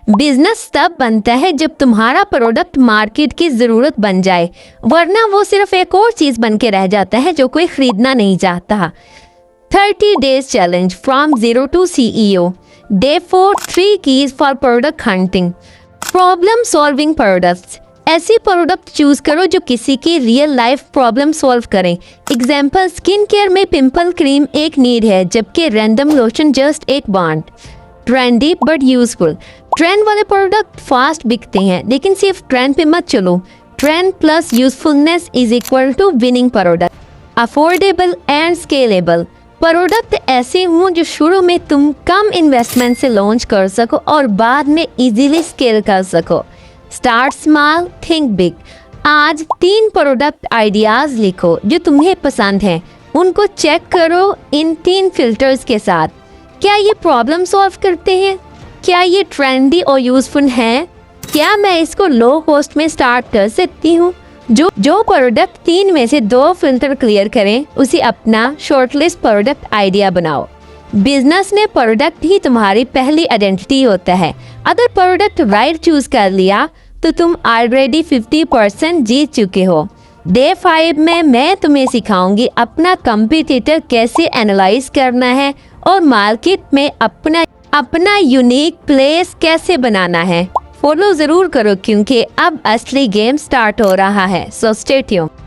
Business तब बनता है जब तुम्हारा प्रोडक्ट मार्केट की ज़रूरत बन जाए, वरना वो सिर्फ एक और चीज़ बन के रह जाता है जो कोई खरीदना नहीं चाहता। 30 days challenge from zero to CEO. Day 4, 3 keys for product hunting. Problem solving products. ऐसी प्रोडक्ट चूज करो जो किसी की रियल लाइफ प्रॉब्लम सॉल्व करें। एग्जाम्पल, स्किन केयर में पिंपल क्रीम एक नीड है, जबकि रैंडम लोशन जस्ट एक want. Trendy but useful. Trend वाले प्रोडक्ट फास्ट बिकते हैं, लेकिन सिर्फ ट्रेंड पे मत चलो। Trend plus usefulness is equal to winning product. Affordable and scalable. Product ऐसे हों जो शुरू में तुम कम इन्वेस्टमेंट से लॉन्च कर सको और बाद में इजीली स्केल कर सको। Start small, think big. आज 3 प्रोडक्ट आइडियाज़ लिखो जो तुम्हें पसंद हैं। उनको चेक करो इन 3 फिल्टर्स के साथ। क्या ये प्रॉब्लम सॉल्व करते हैं? क्या ये ट्रेंडी और यूजफुल हैं? क्या मैं इसको लो कॉस्ट में स्टार्ट कर सकती हूँ? जो प्रोडक्ट 3 में से 2 फिल्टर क्लियर करें, उसे अपना शॉर्टलिस्ट प्रोडक्ट आइडिया बनाओ। बिजनेस में प्रोडक्ट ही तुम्हारी पहली आइडेंटिटी होता है। अगर प्रोडक्ट राइट चूज कर लिया तो तुम ऑलरेडी 50% जीत चुके हो। डे 5 में मैं तुम्हें सिखाऊंगी अपना कंपटीटर कैसे एनालाइज करना है और मार्केट में अपना यूनिक प्लेस कैसे बनाना है। फॉलो ज़रूर करो क्योंकि अब असली गेम स्टार्ट हो रहा है। So stay tuned.